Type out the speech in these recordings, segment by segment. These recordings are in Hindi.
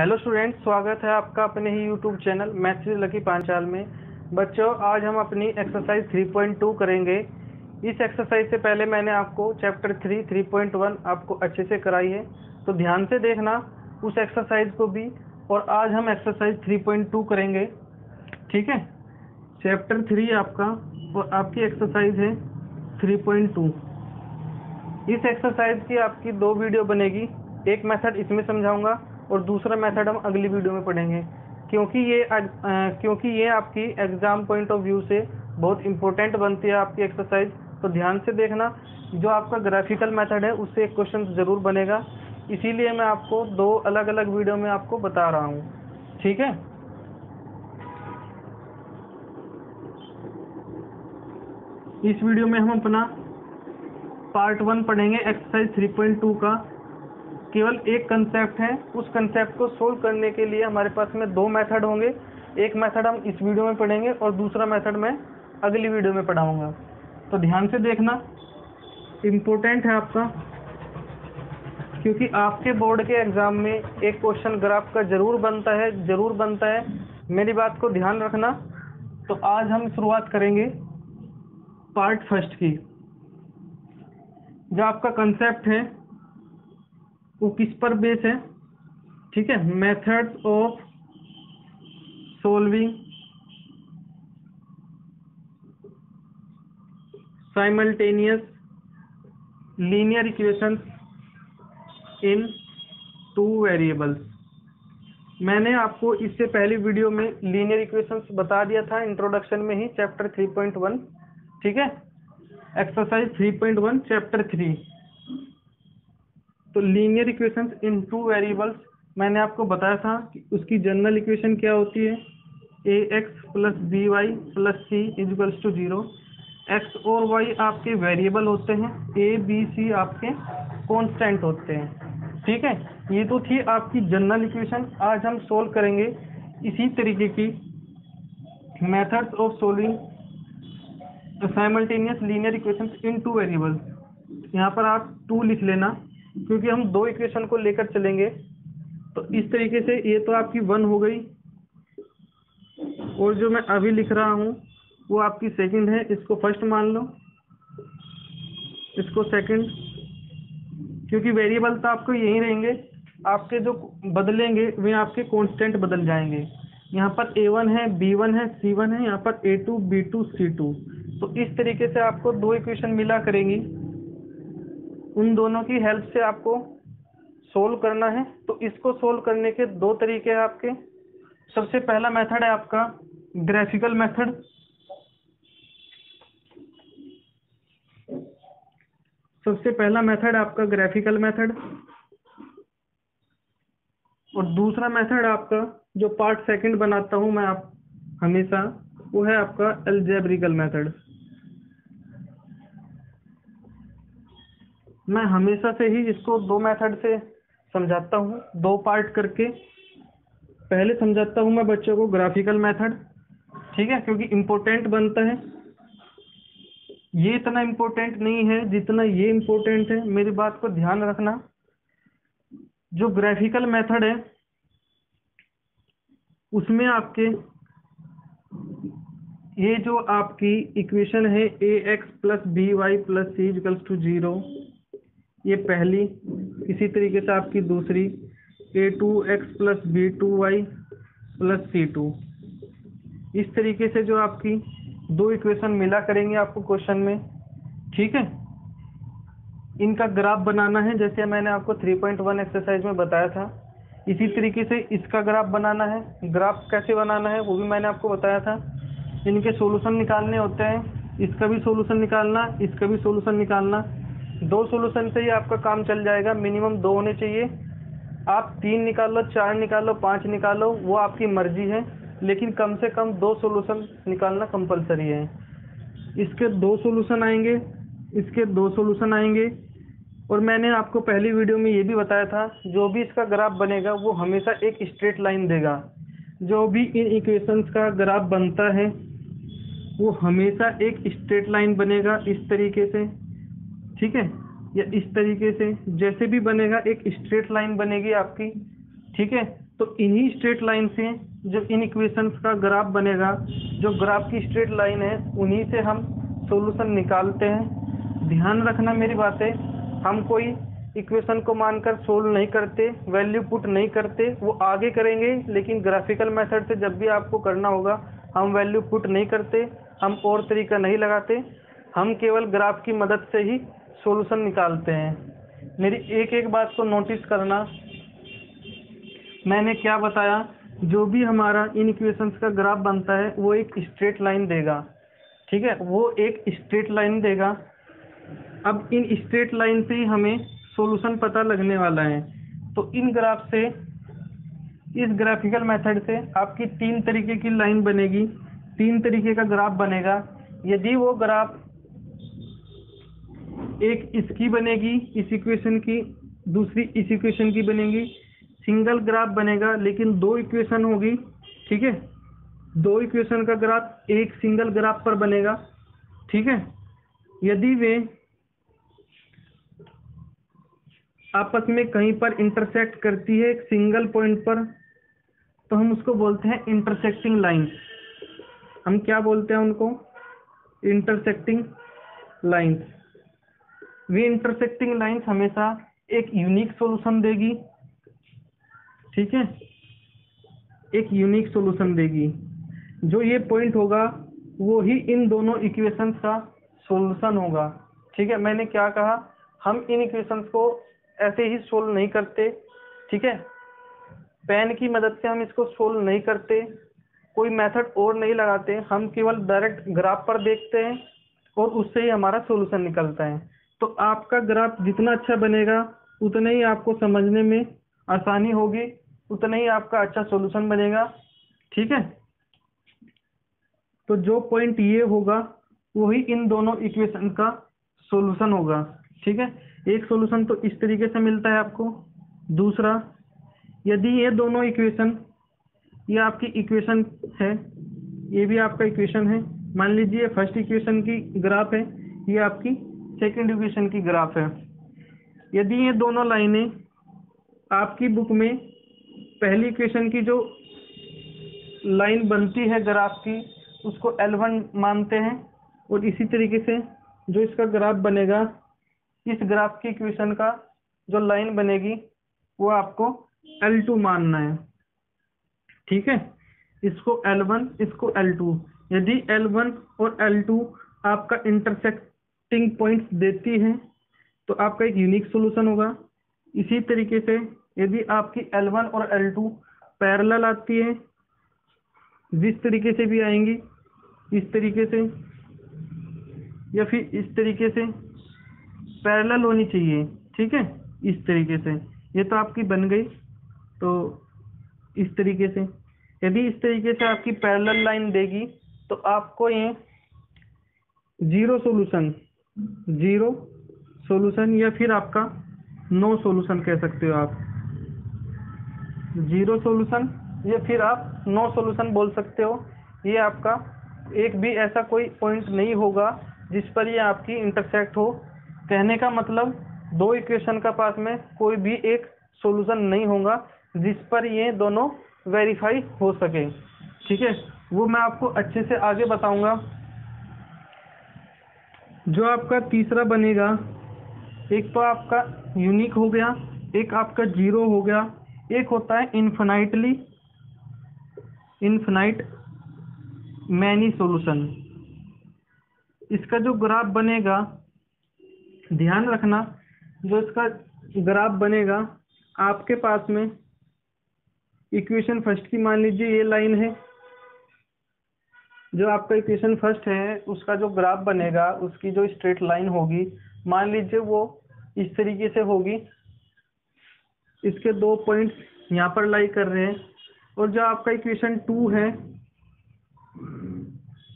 हेलो स्टूडेंट, स्वागत है आपका अपने ही YouTube channel maths Lucky Panchal में। बच्चों, आज हम अपनी एक्सरसाइज 3.2 करेंगे। इस एक्सरसाइज से पहले मैंने आपको चैप्टर 3 3.1 आपको अच्छे से कराई है, तो ध्यान से देखना उस एक्सरसाइज को भी। और आज हम एक्सरसाइज 3.2 करेंगे, ठीक है। चैप्टर 3 आपका और आपकी एक्सरसाइज है 3.2। इस एक्सरसाइज की आपकी दो वीडियो बनेगी, एक मेथड इसमें समझाऊंगा और दूसरा मेथड हम अगली वीडियो में पढ़ेंगे, क्योंकि ये आपकी एग्जाम पॉइंट ऑफ व्यू से बहुत इंपॉर्टेंट बनती है आपकी एक्सरसाइज। तो ध्यान से देखना, जो आपका ग्राफिकल मेथड है उससे एक क्वेश्चन ज़रूर बनेगा, इसीलिए मैं आपको दो अलग अलग वीडियो में आपको बता रहा हूँ, ठीक है। इस वीडियो में हम अपना पार्ट 1 पढ़ेंगे एक्सरसाइज 3.2 का। केवल एक कंसेप्ट है, उस कंसेप्ट को सोल्व करने के लिए हमारे पास में दो मेथड होंगे। एक मेथड हम इस वीडियो में पढ़ेंगे और दूसरा मेथड मैं अगली वीडियो में पढ़ाऊंगा। तो ध्यान से देखना, इम्पोर्टेंट है आपका, क्योंकि आपके बोर्ड के एग्जाम में एक क्वेश्चन ग्राफ का जरूर बनता है। मेरी बात को ध्यान रखना। तो आज हम शुरुआत करेंगे पार्ट फर्स्ट की। जो आपका कंसेप्ट है वो किस पर बेस है, ठीक है। Methods of solving simultaneous linear equations in two variables. मैंने आपको इससे पहली वीडियो में लीनियर इक्वेशंस बता दिया था इंट्रोडक्शन में ही, चैप्टर 3.1, ठीक है। Exercise 3.1 chapter 3। तो लीनियर इक्वेशंस इन टू वेरिएबल्स मैंने आपको बताया था कि उसकी जनरल इक्वेशन क्या होती है, ax plus B Y plus C equals to 0। X और वाई आपके वेरिएबल होते हैं, ए बी सी आपके कांस्टेंट होते हैं, ठीक है। ये तो थी आपकी जनरल इक्वेशन। आज हम सोल्व करेंगे इसी तरीके की methods of solving simultaneous linear equations in two variables. यहाँ पर आप 2 लिख लेना, क्योंकि हम दो इक्वेशन को लेकर चलेंगे। तो इस तरीके से ये तो आपकी 1 हो गई, और जो मैं अभी लिख रहा हूँ वो आपकी सेकंड है। इसको फर्स्ट मान लो, इसको सेकंड, क्योंकि वेरिएबल तो आपको यही रहेंगे, आपके जो बदलेंगे वे आपके कांस्टेंट बदल जाएंगे। यहाँ पर a1 है, b1 है, c1 है, यहाँ पर a2 b2 c2। तो इस तरीके से आपको दो इक्वेशन मिला करेंगी, उन दोनों की हेल्प से आपको सोल्व करना है। तो इसको सोल्व करने के दो तरीके हैं आपके। सबसे पहला मेथड है आपका ग्राफिकल मेथड, आपका ग्राफिकल मेथड। और दूसरा मेथड आपका जो पार्ट सेकंड बनाता हूं मैं आप हमेशा, वो है आपका अलजेब्रिकल मेथड। मैं हमेशा से ही इसको दो मेथड से समझाता हूँ, दो पार्ट करके। पहले समझाता हूँ मैं बच्चों को ग्राफिकल मेथड, ठीक है, क्योंकि इम्पोर्टेंट बनता है। ये इतना इम्पोर्टेंट नहीं है जितना ये इम्पोर्टेंट है, मेरी बात को ध्यान रखना। जो ग्राफिकल मेथड है उसमें आपके ये जो आपकी इक्वेशन है ax plus B Y plus C equals to 0, ये पहली। इसी तरीके से आपकी दूसरी a2x plus b2y plus c2। इस तरीके से जो आपकी दो इक्वेशन मिला करेंगे आपको क्वेश्चन में, ठीक है। इनका ग्राफ बनाना है, जैसे मैंने आपको 3.1 एक्सरसाइज में बताया था। इसी तरीके से इसका ग्राफ बनाना है। ग्राफ कैसे बनाना है वो भी मैंने आपको बताया था। इनके सॉल्यूशन निकालने होते हैं, इसका भी सॉल्यूशन निकालना, इसका भी सॉल्यूशन निकालना। दो सॉल्यूशन से ही आपका काम चल जाएगा, मिनिमम दो होने चाहिए। आप 3 निकालो, 4 निकालो, 5 निकालो, वो आपकी मर्जी है, लेकिन कम से कम दो सॉल्यूशन निकालना कंपलसरी है। इसके दो सॉल्यूशन आएंगे, इसके दो सॉल्यूशन आएंगे। और मैंने आपको पहली वीडियो में ये भी बताया था, जो भी इसका ग्राफ बनेगा वो हमेशा एक स्ट्रेट लाइन देगा। जो भी इन इक्वेशंस का ग्राफ बनता है वो हमेशा एक स्ट्रेट लाइन बनेगा, इस तरीके से, ठीक है, या इस तरीके से, जैसे भी बनेगा एक स्ट्रेट लाइन बनेगी आपकी, ठीक है। तो इन्हीं स्ट्रेट लाइन से जो इन इक्वेशंस का ग्राफ बनेगा, जो ग्राफ की स्ट्रेट लाइन है, उन्हीं से हम सॉल्यूशन निकालते हैं। ध्यान रखना मेरी बातें, हम कोई इक्वेशन को मानकर सोल्व नहीं करते, वैल्यू पुट नहीं करते, वो आगे करेंगे, लेकिन ग्राफिकल मेथड से जब भी आपको करना होगा हम वैल्यू पुट नहीं करते, हम और तरीका नहीं लगाते, हम केवल ग्राफ की मदद से ही सॉल्यूशन निकालते हैं। मेरी एक एक बात को नोटिस करना, मैंने क्या बताया, जो भी हमारा इन इक्वेशंस का ग्राफ बनता है वो एक स्ट्रेट लाइन देगा, ठीक है, वो एक स्ट्रेट लाइन देगा। अब इन स्ट्रेट लाइन से ही हमें सॉल्यूशन पता लगने वाला है। तो इन ग्राफ से, इस ग्राफिकल मेथड से आपकी तीन तरीके की लाइन बनेगी, तीन तरीके का ग्राफ बनेगा। यदि वो ग्राफ एक इसकी बनेगी, इस इक्वेशन की, दूसरी इस इक्वेशन की बनेगी, सिंगल ग्राफ बनेगा लेकिन दो इक्वेशन होगी, ठीक है, दो इक्वेशन का ग्राफ एक सिंगल ग्राफ पर बनेगा, ठीक है। यदि वे आपस में कहीं पर इंटरसेक्ट करती है एक सिंगल पॉइंट पर, तो हम उसको बोलते हैं इंटरसेक्टिंग लाइंस। हम क्या बोलते हैं उनको? Intersecting lines. वे इंटरसेक्टिंग लाइंस हमेशा एक यूनिक सॉल्यूशन देगी, ठीक है, एक यूनिक सॉल्यूशन देगी। जो ये पॉइंट होगा वो ही इन दोनों इक्वेशंस का सॉल्यूशन होगा, ठीक है। मैंने क्या कहा, हम इन इक्वेशंस को ऐसे ही सोल्व नहीं करते, ठीक है, पेन की मदद से हम इसको सोल्व नहीं करते, कोई मेथड और नहीं लगाते, हम केवल डायरेक्ट ग्राफ पर देखते हैं और उससे ही हमारा सॉल्यूशन निकलता है। तो आपका ग्राफ जितना अच्छा बनेगा उतना ही आपको समझने में आसानी होगी, उतना ही आपका अच्छा सॉल्यूशन बनेगा, ठीक है। तो जो पॉइंट ये होगा वही इन दोनों इक्वेशन का सॉल्यूशन होगा, ठीक है। एक सॉल्यूशन तो इस तरीके से मिलता है आपको। दूसरा, यदि ये दोनों इक्वेशन, ये आपकी इक्वेशन है, ये भी आपका इक्वेशन है, मान लीजिए फर्स्ट इक्वेशन की ग्राफ है, ये आपकी सेकंड इक्वेशन की ग्राफ है। यदि ये दोनों लाइनें आपकी बुक में पहली इक्वेशन की जो लाइन बनती है ग्राफ की उसको L1 मानते हैं, और इसी तरीके से जो इसका ग्राफ बनेगा, इस ग्राफ की इक्वेशन का जो लाइन बनेगी वो आपको L2 मानना है, ठीक है। इसको L1, इसको L2। यदि L1 और L2 आपका इंटरसेक्टिंग पॉइंट्स देती है तो आपका एक यूनिक सॉल्यूशन होगा। इसी तरीके से यदि आपकी L1 और L2 पैरेलल आती है, जिस तरीके से भी आएंगी, इस तरीके से या फिर इस तरीके से पैरेलल होनी चाहिए, ठीक है, इस तरीके से। ये तो आपकी बन गई, तो इस तरीके से यदि इस तरीके से आपकी पैरेलल लाइन देगी तो आपको ये जीरो सॉल्यूशन या फिर आपका नो सॉल्यूशन कह सकते हो आप। जीरो सॉल्यूशन या फिर आप नो सॉल्यूशन बोल सकते हो। ये आपका एक भी ऐसा कोई पॉइंट नहीं होगा जिस पर ये आपकी इंटरसेक्ट हो। कहने का मतलब दो इक्वेशन का पास में कोई भी एक सॉल्यूशन नहीं होगा जिस पर ये दोनों वेरीफाई हो सके, ठीक है। वो मैं आपको अच्छे से आगे बताऊंगा। जो आपका तीसरा बनेगा, एक तो आपका यूनिक हो गया, एक आपका जीरो हो गया, एक होता है इनफिनाइट मैनी सॉल्यूशन। इसका जो ग्राफ बनेगा, ध्यान रखना, जो इसका ग्राफ बनेगा, आपके पास में इक्वेशन फर्स्ट की मान लीजिए ये लाइन है, जो आपका इक्वेशन फर्स्ट है उसका जो ग्राफ बनेगा, उसकी जो स्ट्रेट लाइन होगी, मान लीजिए वो इस तरीके से होगी। इसके दो पॉइंट्स यहाँ पर लाई कर रहे हैं, और जो आपका इक्वेशन 2 है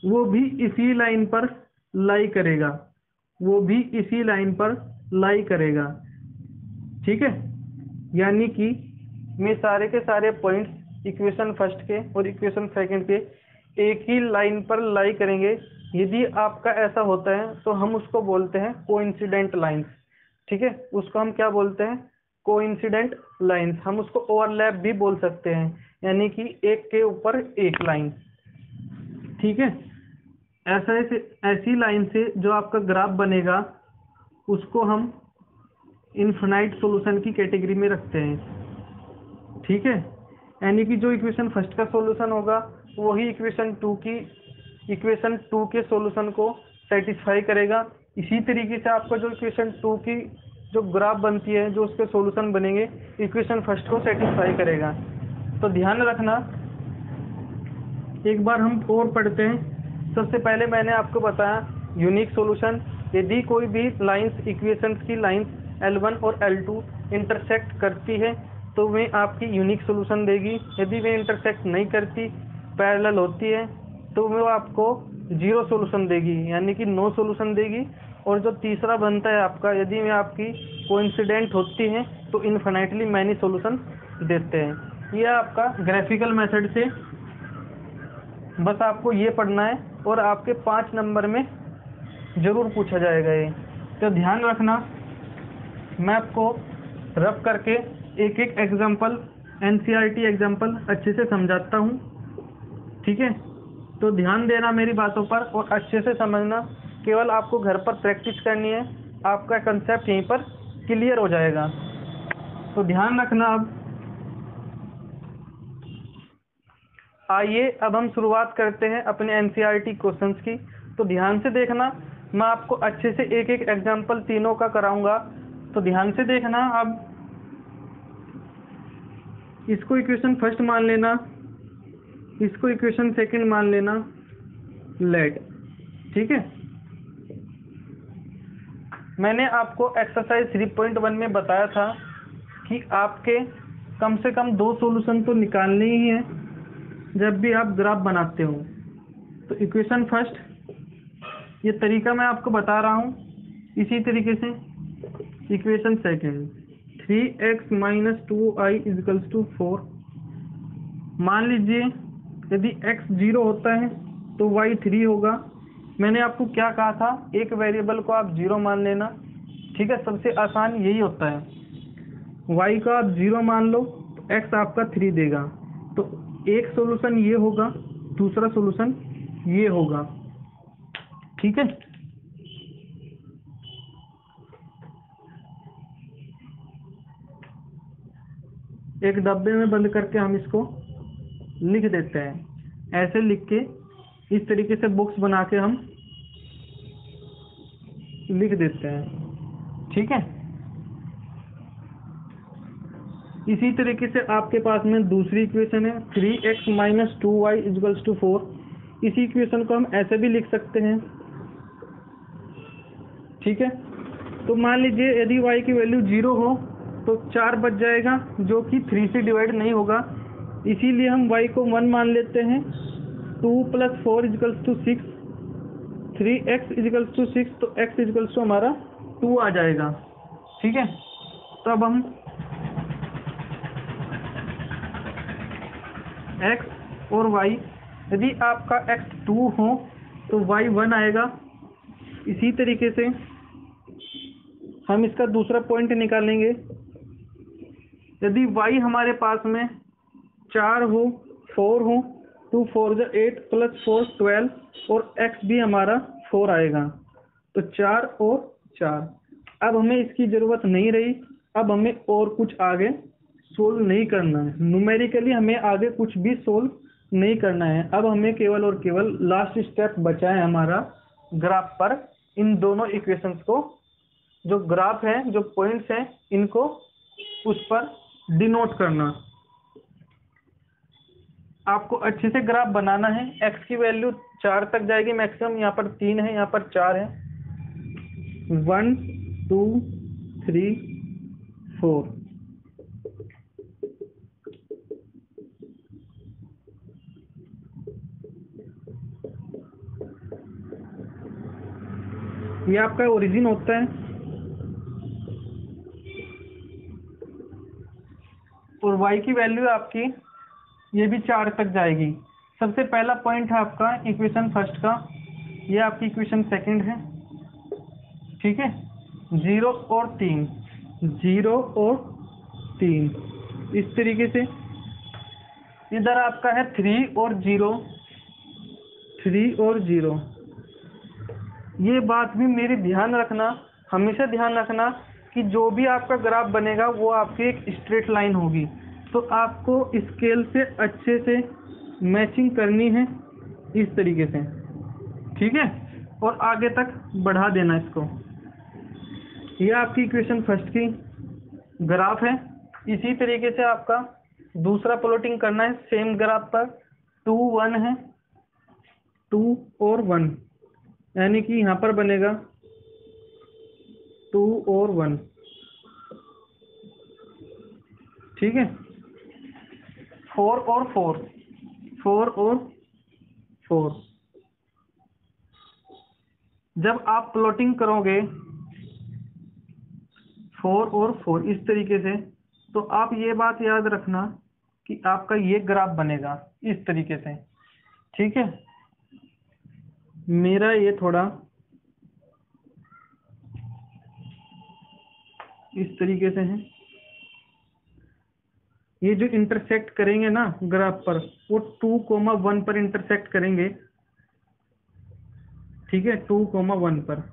वो भी इसी लाइन पर लाई करेगा, वो भी इसी लाइन पर लाई करेगा, ठीक है। यानी कि मैं सारे के सारे पॉइंट्स इक्वेशन फर्स्ट के और इक्वेशन सेकंड के एक ही लाइन पर लाई करेंगे। यदि आपका ऐसा होता है तो हम उसको बोलते हैं कोइंसिडेंट लाइंस, ठीक है। उसको हम क्या बोलते हैं? कोइंसिडेंट लाइंस, हम उसको ओवरलैप भी बोल सकते हैं, यानी कि एक के ऊपर एक लाइन। ठीक है, ऐसी लाइन से जो आपका ग्राफ बनेगा उसको हम इनफिनाइट सॉल्यूशन की कैटेगरी में रखते हैं। ठीक है, यानी कि जो इक्वेशन फर्स्ट का सॉल्यूशन होगा वही इक्वेशन टू के सॉल्यूशन को सेटिस्फाई करेगा। इसी तरीके से आपका जो इक्वेशन टू की जो ग्राफ बनती है, जो उसके सॉल्यूशन बनेंगे, इक्वेशन फर्स्ट को सेटिस्फाई करेगा। तो ध्यान रखना, एक बार हम और पढ़ते हैं। सबसे पहले मैंने आपको बताया यूनिक सॉल्यूशन, यदि कोई भी लाइंस इक्वेशंस की लाइंस L1 और L2 इंटरसेक्ट करती है तो वे आपकी यूनिक सॉल्यूशन देगी। यदि वे इंटरसेक्ट नहीं करती, पैरेलल होती है, तो वो आपको जीरो सॉल्यूशन देगी, यानी कि नो सॉल्यूशन देगी। और जो तीसरा बनता है आपका, यदि वे आपकी कोइंसिडेंट होती हैं तो इनफिनाइटली मैनी सॉल्यूशन देते हैं। यह आपका ग्राफिकल मेथड से बस आपको ये पढ़ना है और आपके 5 नंबर में जरूर पूछा जाएगा ये। तो ध्यान रखना, मैं आपको रफ करके एक एक एग्जाम्पल, NCERT एग्जाम्पल अच्छे से समझाता हूँ। ठीक है, तो ध्यान देना मेरी बातों पर और अच्छे से समझना। केवल आपको घर पर प्रैक्टिस करनी है, आपका कंसेप्ट यहीं पर क्लियर हो जाएगा। तो ध्यान रखना। अब आइए अब हम शुरुआत करते हैं अपने NCERT क्वेश्चंस की। तो ध्यान से देखना, मैं आपको अच्छे से एक एक एग्जाम्पल तीनों का कराऊंगा, तो ध्यान से देखना। अब इसको इक्वेशन फर्स्ट मान लेना, इसको इक्वेशन सेकंड मान लेना, लेट। ठीक है, मैंने आपको एक्सरसाइज 3.1 में बताया था कि आपके कम से कम 2 सॉल्यूशन तो निकालने ही है जब भी आप ग्राफ बनाते हो। तो इक्वेशन फर्स्ट, ये तरीका मैं आपको बता रहा हूँ। इसी तरीके से equation second, 3x minus 2y equals to 4। मान लीजिए यदि x 0 होता है तो y 3 होगा। मैंने आपको क्या कहा था, एक वेरिएबल को आप 0 मान लेना। ठीक है, सबसे आसान यही होता है। y का आप 0 मान लो तो x आपका 3 देगा। तो एक सॉल्यूशन ये होगा, दूसरा सॉल्यूशन ये होगा। ठीक है, एक डब्बे में बंद करके हम इसको लिख देते हैं। ऐसे लिख के इस तरीके से बॉक्स बना के हम लिख देते हैं। ठीक है, इसी तरीके से आपके पास में दूसरी इक्वेशन है, 3x minus 2y equals to 4। इसी इक्वेशन को हम ऐसे भी लिख सकते हैं। ठीक है, तो मान लीजिए यदि y की वैल्यू 0 हो तो 4 बच जाएगा, जो कि 3 से डिवाइड नहीं होगा, इसीलिए हम y को 1 मान लेते हैं। 2 + 4 equals to 6, 3x equals to 6, तो x इजकल्स टू हमारा 2 आ जाएगा। ठीक है, तो अब हम x और y, यदि आपका x 2 हो तो y 1 आएगा। इसी तरीके से हम इसका दूसरा पॉइंट निकालेंगे। यदि y हमारे पास में 4 हो, 4 हो, 2 4 8 + 4 12, और x भी हमारा 4 आएगा। तो 4 और 4। अब हमें इसकी ज़रूरत नहीं रही। अब हमें और कुछ आगे सोल्व नहीं करना है, न्यूमेरिकली हमें आगे कुछ भी सोल्व नहीं करना है। अब हमें केवल और केवल लास्ट स्टेप बचा है हमारा ग्राफ पर इन दोनों इक्वेशंस को, जो ग्राफ है, जो पॉइंट्स हैं, इनको उस पर डिनोट करना। आपको अच्छे से ग्राफ बनाना है। x की वैल्यू 4 तक जाएगी मैक्सिमम, यहाँ पर 3 है, यहाँ पर 4 है। 1 2 3 4। ये आपका ओरिजिन होता है और y की वैल्यू आपकी ये भी 4 तक जाएगी। सबसे पहला पॉइंट है आपका इक्वेशन फर्स्ट का, ये आपकी इक्वेशन सेकंड है। ठीक है, 0 और 3, 0 और 3, इस तरीके से। इधर आपका है 3 और 0, 3 और 0। ये बात भी मेरी ध्यान रखना, हमेशा ध्यान रखना कि जो भी आपका ग्राफ बनेगा वो आपकी एक स्ट्रेट लाइन होगी, तो आपको स्केल से अच्छे से मैचिंग करनी है इस तरीके से, ठीक है, और आगे तक बढ़ा देना इसको। ये आपकी इक्वेशन फर्स्ट की ग्राफ है। इसी तरीके से आपका दूसरा प्लॉटिंग करना है सेम ग्राफ पर। 2 1 है, 2 और 1, यानी कि यहाँ पर बनेगा 2 और 1, ठीक है। 4 और 4, 4 और 4। जब आप प्लॉटिंग करोगे 4 और 4 इस तरीके से, तो आप ये बात याद रखना कि आपका ये ग्राफ बनेगा इस तरीके से, ठीक है। मेरा ये थोड़ा इस तरीके से है। ये जो इंटरसेक्ट करेंगे ना ग्राफ पर, वो 2,1 पर इंटरसेक्ट करेंगे, ठीक है, 2,1 पर।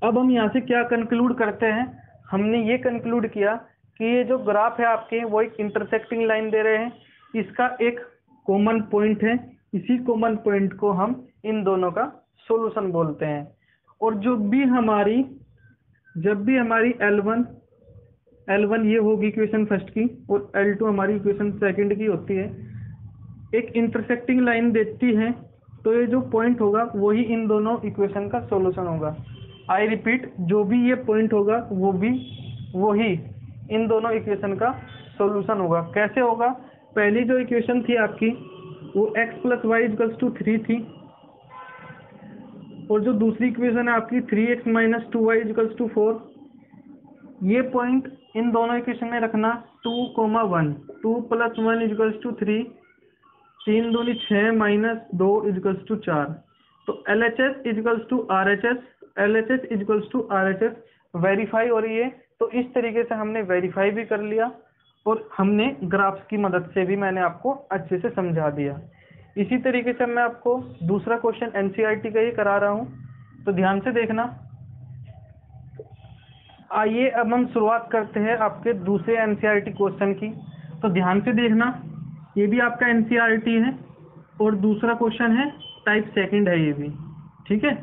अब हम यहाँ से क्या कंक्लूड करते हैं? हमने ये कंक्लूड किया कि ये जो ग्राफ है आपके, वो एक इंटरसेक्टिंग लाइन दे रहे हैं, इसका एक कॉमन पॉइंट है, इसी कॉमन पॉइंट को हम इन दोनों का सॉल्यूशन बोलते हैं। और जब भी हमारी L1 ये होगी इक्वेशन फर्स्ट की, और L2 हमारी इक्वेशन सेकंड की होती है, एक इंटरसेक्टिंग लाइन देती है, तो ये जो पॉइंट होगा वही इन दोनों इक्वेशन का सॉल्यूशन होगा। आई रिपीट, जो भी ये पॉइंट होगा वही इन दोनों इक्वेशन का सॉल्यूशन होगा। कैसे होगा? पहली जो इक्वेशन थी आपकी वो x + y = 3 थी, और जो दूसरी इक्वेशन है आपकी 3x - 2y = 4। ये पॉइंट इन दोनों इक्वेशन में रखना। 2, 1, 2 + 1 = 3, 3 दूनी 6 - 2 = 4। तो LHS = RHS, LHS = RHS verify हो रही है। तो इस तरीके से हमने वेरीफाई भी कर लिया, और हमने ग्राफ्स की मदद से भी मैंने आपको अच्छे से समझा दिया। इसी तरीके से मैं आपको दूसरा क्वेश्चन NCERT का ही करा रहा हूँ, तो ध्यान से देखना। आइए अब हम शुरुआत करते हैं आपके दूसरे NCERT क्वेश्चन की, तो ध्यान से देखना। ये भी आपका NCERT है, और दूसरा क्वेश्चन है टाइप सेकंड है ये भी, ठीक है।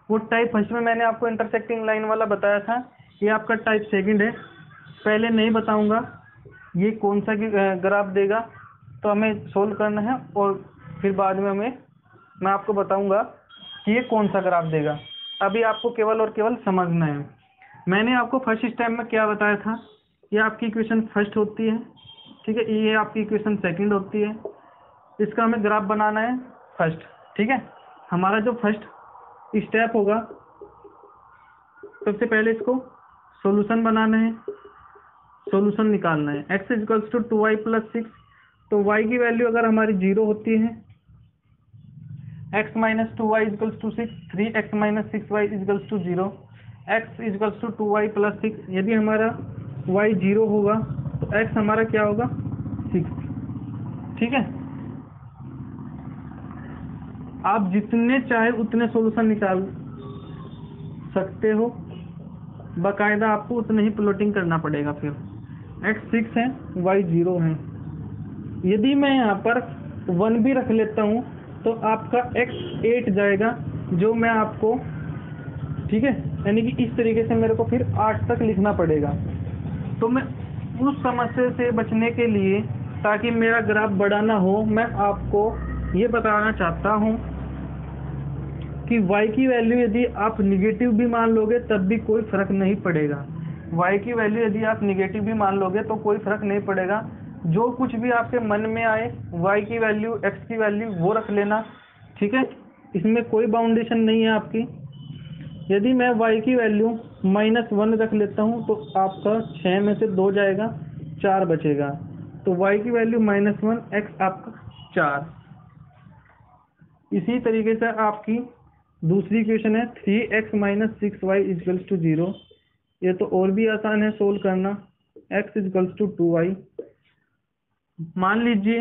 वो टाइप फर्स्ट में मैंने आपको इंटरसेक्टिंग लाइन वाला बताया था, ये आपका टाइप सेकंड है। पहले नहीं बताऊंगा ये कौन सा ग्राफ देगा, तो हमें सोल्व करना है, और फिर बाद में मैं आपको बताऊंगा कि ये कौन सा ग्राफ देगा। अभी आपको केवल और केवल समझना है। मैंने आपको फर्स्ट स्टेप में क्या बताया था, ये आपकी इक्वेशन फर्स्ट होती है, ठीक है, ये आपकी इक्वेशन सेकंड होती है, इसका हमें ग्राफ बनाना है फर्स्ट, ठीक है। हमारा जो फर्स्ट स्टेप होगा, सबसे पहले इसको सॉल्यूशन बनाना है, सॉल्यूशन निकालना है। x = 2y + 6, तो y की वैल्यू अगर हमारी 0 होती है, x - 2y = 6, 3x - 6y = 0, x = 2y + 6। यदि हमारा y 0 होगा तो x हमारा क्या होगा? 6, ठीक है। आप जितने चाहे उतने सॉल्यूशन निकाल सकते हो, बाकायदा आपको उतना ही प्लॉटिंग करना पड़ेगा। फिर x 6 है, y 0 है। यदि मैं यहाँ पर 1 भी रख लेता हूँ तो आपका x 8 जाएगा, जो मैं आपको, ठीक है, यानी कि इस तरीके से मेरे को फिर 8 तक लिखना पड़ेगा। तो मैं उस समस्या से बचने के लिए, ताकि मेरा ग्राफ बड़ा ना हो, मैं आपको ये बताना चाहता हूँ कि y की वैल्यू यदि आप निगेटिव भी मान लोगे तब भी कोई फर्क नहीं पड़ेगा। y की वैल्यू यदि आप निगेटिव भी मान लोगे तो कोई फर्क नहीं पड़ेगा। जो कुछ भी आपके मन में आए, y की वैल्यू, x की वैल्यू, वो रख लेना, ठीक है। इसमें कोई बाउंडेशन नहीं है आपकी। यदि मैं y की वैल्यू -1 रख लेता हूँ तो आपका 6 में से 2 जाएगा, 4 बचेगा। तो y की वैल्यू -1, x आपका 4। इसी तरीके से आपकी दूसरी इक्वेशन है 3x - 6y = 0। ये तो और भी आसान है सोल्व करना। X equals to 2y। मान लीजिए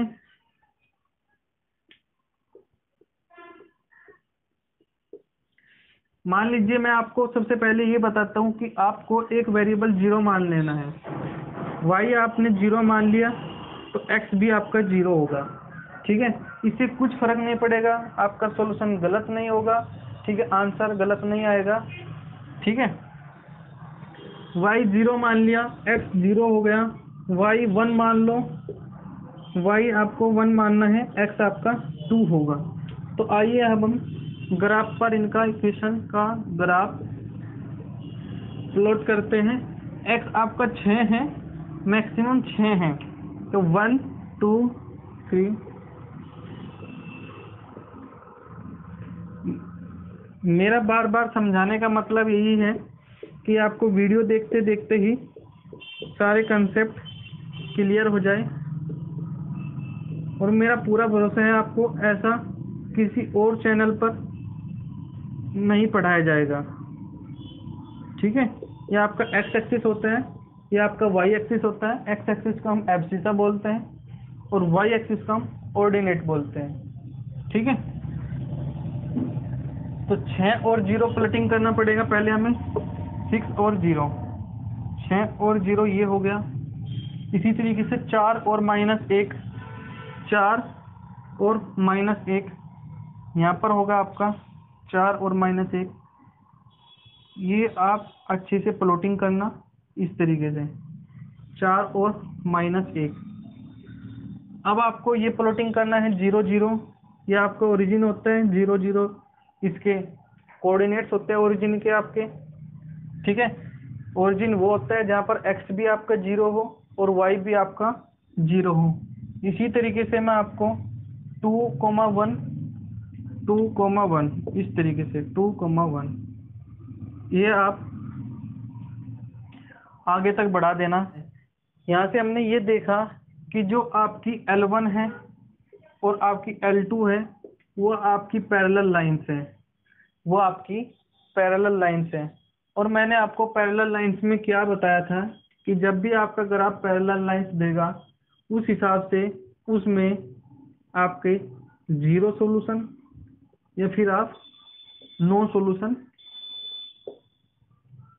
मैं आपको सबसे पहले ये बताता हूँ कि आपको एक वेरिएबल 0 मान लेना है। y आपने 0 मान लिया तो x भी आपका 0 होगा। ठीक है, इससे कुछ फर्क नहीं पड़ेगा, आपका सॉल्यूशन गलत नहीं होगा। ठीक है, आंसर गलत नहीं आएगा। ठीक है, y 0 मान लिया, x 0 हो गया, y 1 मान लो, y आपको 1 मानना है, x आपका 2 होगा। तो आइए अब हम ग्राफ पर इनका इक्वेशन का ग्राफ प्लॉट करते हैं। x आपका 6 है, मैक्सिमम 6 है, तो 1 2 3। मेरा बार बार समझाने का मतलब यही है कि आपको वीडियो देखते देखते ही सारे कंसेप्ट क्लियर हो जाए, और मेरा पूरा भरोसा है आपको ऐसा किसी और चैनल पर नहीं पढ़ाया जाएगा। ठीक है, ये आपका एक्स एक्सिस होता है, ये आपका वाई एक्सिस होता है। एक्स एक्सिस को हम एब्सिसा बोलते हैं और वाई एक्सिस को हम ऑर्डिनेट बोलते हैं। ठीक है, तो 6 और 0 प्लॉटिंग करना पड़ेगा पहले हमें। 6 और 0, 6 और 0 ये हो गया। इसी तरीके से 4 और -1, 4 और -1 यहाँ पर होगा आपका 4 और -1। ये आप अच्छे से प्लॉटिंग करना इस तरीके से 4 और -1। अब आपको ये प्लॉटिंग करना है 0 0, ये आपका ओरिजिन होता है 0 0, इसके कोऑर्डिनेट्स होते हैं ओरिजिन के आपके। ठीक है, ओरिजिन वो होता है जहाँ पर x भी आपका 0 हो और y भी आपका 0 हो। इसी तरीके से मैं आपको 2,1 2,1 इस तरीके से 2,1 ये आप आगे तक बढ़ा देना। यहाँ से हमने ये देखा कि जो आपकी L1 है और आपकी L2 है वो आपकी पैरेलल लाइंस है, वो आपकी पैरेलल लाइंस है। और मैंने आपको पैरेलल लाइंस में क्या बताया था कि जब भी आपका ग्राफ पैरेलल लाइंस देगा उस हिसाब से उसमें आपके 0 सॉल्यूशन या फिर आप नो सॉल्यूशन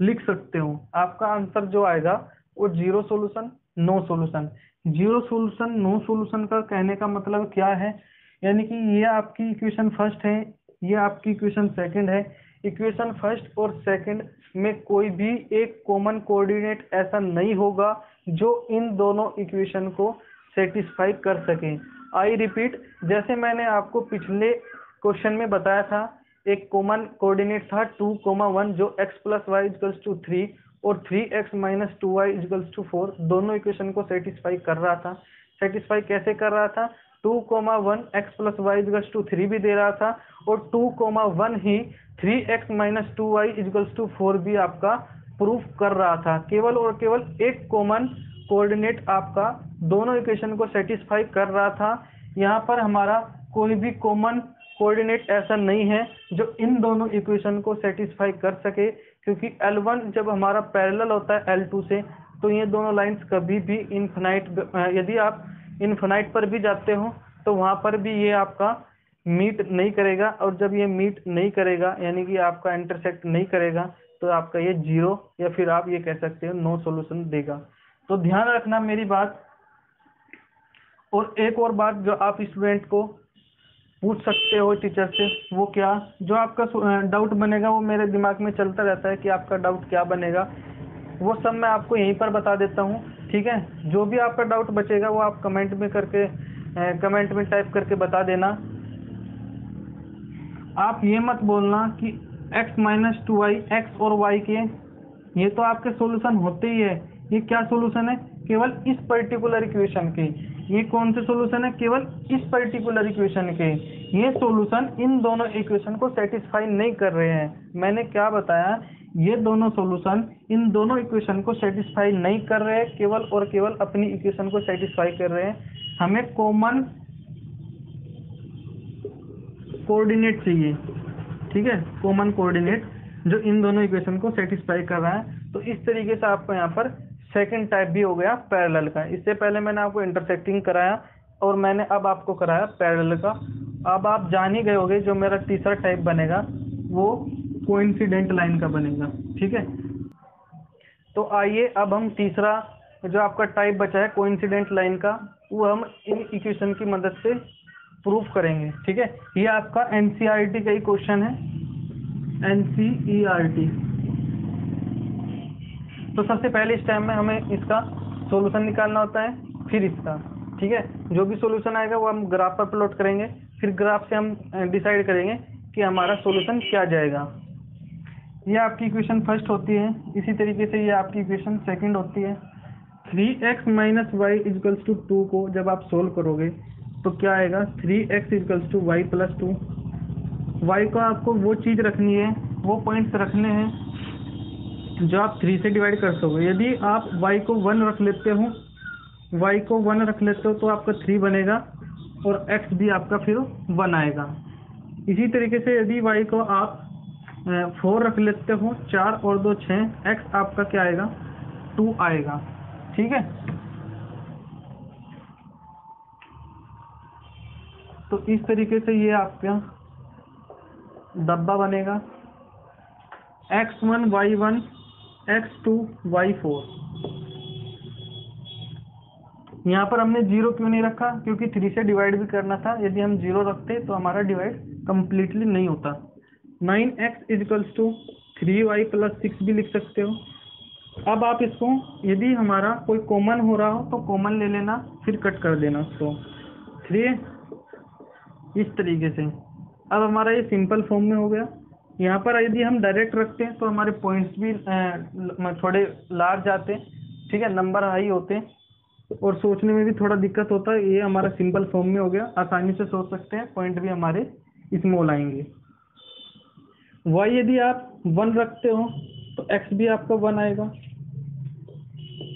लिख सकते हो। आपका आंसर जो आएगा वो 0 solution no solution. 0 solution no solution का कहने का मतलब क्या है, यानी कि ये आपकी इक्वेशन फर्स्ट है, ये आपकी इक्वेशन सेकंड है। इक्वेशन फर्स्ट और सेकंड में कोई भी एक कॉमन कोऑर्डिनेट ऐसा नहीं होगा जो इन दोनों इक्वेशन को सेटिस्फाई कर सके। आई रिपीट, जैसे मैंने आपको पिछले क्वेश्चन में बताया था, एक कॉमन कोऑर्डिनेट था 2,1 जो x + y = 3 और 3x - 2y = 4, दोनों इक्वेशन को सेटिस्फाई कर रहा था। सेटिस्फाई कैसे कर रहा था, 2,1 x + y = 3 भी दे रहा था और 2,1 ही 3x - 2y = 4 भी आपका प्रूफ कर रहा था। केवल और केवल एक कॉमन कोऑर्डिनेट आपका दोनों इक्वेशन को सेटिस्फाई कर रहा था। यहाँ पर हमारा कोई भी कॉमन कोऑर्डिनेट ऐसा नहीं है जो इन दोनों इक्वेशन को सेटिस्फाई कर सके, क्योंकि L1 जब हमारा पैरेलल होता है L2 से तो ये दोनों लाइंस कभी भी इनफिनाइट, यदि आप इनफिनाइट पर भी जाते हो तो वहाँ पर भी ये आपका मीट नहीं करेगा, और जब ये मीट नहीं करेगा यानी कि आपका इंटरसेक्ट नहीं करेगा तो आपका ये 0 या फिर आप ये कह सकते हो नो सॉल्यूशन देगा। तो ध्यान रखना मेरी बात। और एक और बात जो आप स्टूडेंट को पूछ सकते हो टीचर से, वो क्या, जो आपका डाउट बनेगा वो मेरे दिमाग में चलता रहता है कि आपका डाउट क्या बनेगा, वो सब मैं आपको यहीं पर बता देता हूँ। ठीक है, जो भी आपका डाउट बचेगा वो आप कमेंट में टाइप करके बता देना। आप ये मत बोलना कि x - 2y x और y के ये तो आपके सॉल्यूशन होते ही है। ये क्या सॉल्यूशन है, केवल इस पर्टिकुलर इक्वेशन के। ये कौन से सॉल्यूशन है, केवल इस पर्टिकुलर इक्वेशन के। ये सॉल्यूशन इन दोनों इक्वेशन को सेटिस्फाई नहीं कर रहे हैं। मैंने क्या बताया, ये दोनों सॉल्यूशन इन दोनों इक्वेशन को सेटिस्फाई नहीं कर रहे हैं, केवल और केवल अपनी इक्वेशन को सेटिस्फाई कर रहे हैं। हमें कॉमन कोऑर्डिनेट चाहिए। ठीक है, कॉमन कोऑर्डिनेट जो इन दोनों इक्वेशन को सेटिस्फाई कर रहा है। तो इस तरीके से आपको यहाँ पर सेकंड टाइप भी हो गया पैरेलल का। इससे पहले मैंने आपको इंटरसेक्टिंग कराया और मैंने अब आपको कराया पैरेलल का। अब आप जान ही गए होगे जो मेरा तीसरा टाइप बनेगा वो कोइंसिडेंट लाइन का बनेगा। ठीक है, तो आइए अब हम तीसरा जो आपका टाइप बचा है कोइंसिडेंट लाइन का, वो हम इन इक्वेशन की मदद से प्रूफ करेंगे। ठीक है, ये आपका एनसीईआरटी का ही क्वेश्चन है, एनसीईआरटी। तो सबसे पहले इस टाइम में हमें इसका सॉल्यूशन निकालना होता है, फिर इसका। ठीक है, जो भी सॉल्यूशन आएगा वो हम ग्राफ पर प्लॉट करेंगे, फिर ग्राफ से हम डिसाइड करेंगे कि हमारा सॉल्यूशन क्या जाएगा। ये आपकी इक्वेशन फर्स्ट होती है। इसी तरीके से ये आपकी इक्वेशन सेकंड होती है। 3x minus Y equals to 2 को जब आप सोल्व करोगे तो क्या आएगा, 3x equals to Y plus 2। Y को आपको वो चीज़ रखनी है, वो पॉइंट्स रखने हैं जो आप 3 से डिवाइड कर सकोगे। यदि आप y को 1 रख लेते हो, y को 1 रख लेते हो तो आपका 3 बनेगा और x भी आपका फिर 1 आएगा। इसी तरीके से यदि y को आप 4 रख लेते हो, 4 और 2 6, x आपका क्या आएगा, 2 आएगा। ठीक है, तो इस तरीके से ये आपका डब्बा बनेगा, x1 y1 x2 y4। यहाँ पर हमने 0 क्यों नहीं रखा, क्योंकि 3 से डिवाइड भी करना था। यदि हम 0 रखते तो हमारा डिवाइड कंप्लीटली नहीं होता। 9x equals to 3y plus 6 भी लिख सकते हो। अब आप इसको यदि हमारा कोई कॉमन हो रहा हो तो कॉमन ले लेना, फिर कट कर देना उसको 3 इस तरीके से। अब हमारा ये सिंपल फॉर्म में हो गया। यहाँ पर यदि हम डायरेक्ट रखते हैं तो हमारे पॉइंट्स भी थोड़े लार्ज आते हैं। ठीक है, नंबर हाई होते हैं और सोचने में भी थोड़ा दिक्कत होता है। ये हमारा सिंपल फॉर्म में हो गया, आसानी से सोच सकते हैं, पॉइंट भी हमारे स्मॉल आएंगे। y यदि आप 1 रखते हो तो x भी आपका 1 आएगा।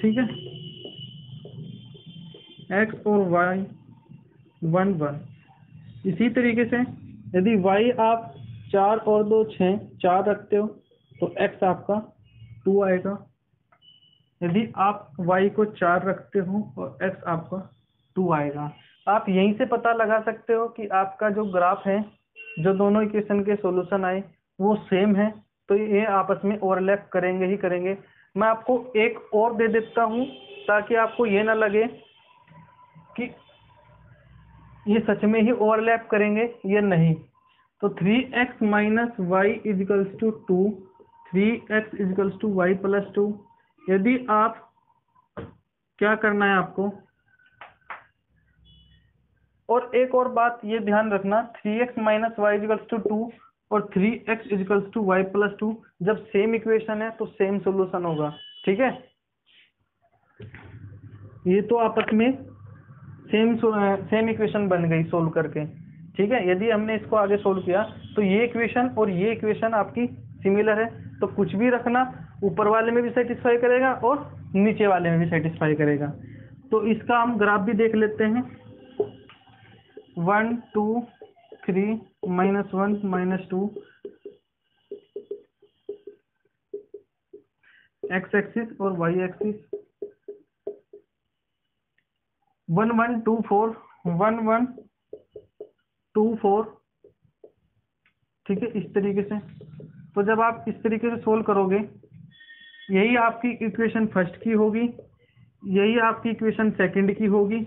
ठीक है, x और y 1 1। इसी तरीके से यदि y आप 4 और 2 6, 4 रखते हो तो x आपका 2 आएगा। यदि आप y को 4 रखते हो और x आपका 2 आएगा। आप यहीं से पता लगा सकते हो कि आपका जो ग्राफ है, जो दोनों इक्वेशन के सॉल्यूशन आए वो सेम है, तो ये आपस में ओवरलैप करेंगे ही करेंगे। मैं आपको एक और दे देता हूँ ताकि आपको ये ना लगे कि ये सच में ही ओवरलैप करेंगे या नहीं। तो 3x minus Y equals to 2, 3x equals to Y plus 2। यदि आप क्या करना है आपको, और एक और बात ये ध्यान रखना, 3x minus Y equals to 2 और 3x equals to Y plus 2 जब सेम इक्वेशन है तो सेम सॉल्यूशन होगा। ठीक है, ये तो आपस में सेम इक्वेशन बन गई सोल्व करके। ठीक है, यदि हमने इसको आगे सोल्व किया तो ये इक्वेशन और ये इक्वेशन आपकी सिमिलर है, तो कुछ भी रखना ऊपर वाले में भी सेटिस्फाई करेगा और नीचे वाले में भी सेटिस्फाई करेगा। तो इसका हम ग्राफ भी देख लेते हैं। 1 2 3 -1 -2 x एक्सिस और y एक्सिस 1 1 2 4 1 1 2 4। ठीक है, इस तरीके से। तो जब आप इस तरीके से सोल्व करोगे, यही आपकी इक्वेशन फर्स्ट की होगी, यही आपकी इक्वेशन सेकंड की होगी।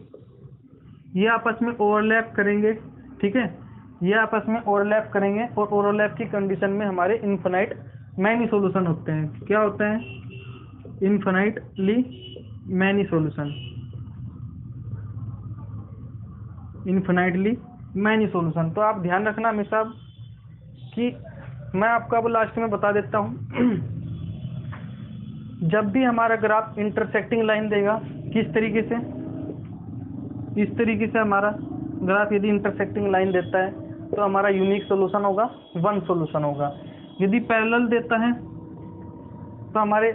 ये आपस में ओवरलैप करेंगे। ठीक है, ये आपस में ओवरलैप करेंगे और ओवरलैप की कंडीशन में हमारे इनफाइनाइट मैनी सॉल्यूशन होते हैं। क्या होता है, infinitely many solution, infinitely many solution. तो आप ध्यान रखना हमेशा कि मैं आपको अब लास्ट में बता देता हूँ जब भी हमारा ग्राफ इंटरसेक्टिंग लाइन देगा, किस तरीके से, इस तरीके से हमारा ग्राफ यदि इंटरसेक्टिंग लाइन देता है तो हमारा यूनिक सॉल्यूशन होगा, 1 सॉल्यूशन होगा। यदि पैरेलल देता है तो हमारे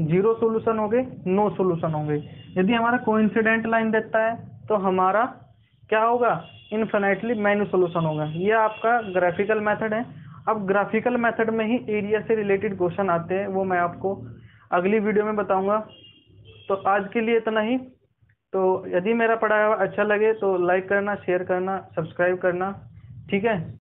0 सॉल्यूशन होंगे, नो सॉल्यूशन होंगे। यदि हमारा कोइंसिडेंट लाइन देता है तो हमारा क्या होगा, इनफाइनाइटली मैनी सॉल्यूशन होगा। ये आपका ग्राफिकल मेथड है। अब ग्राफिकल मेथड में ही एरिया से रिलेटेड क्वेश्चन आते हैं, वो मैं आपको अगली वीडियो में बताऊंगा। तो तो आज के लिए इतना ही। तो यदि मेरा पढ़ाया हुआ अच्छा लगे तो लाइक करना, शेयर करना, सब्सक्राइब करना। ठीक है।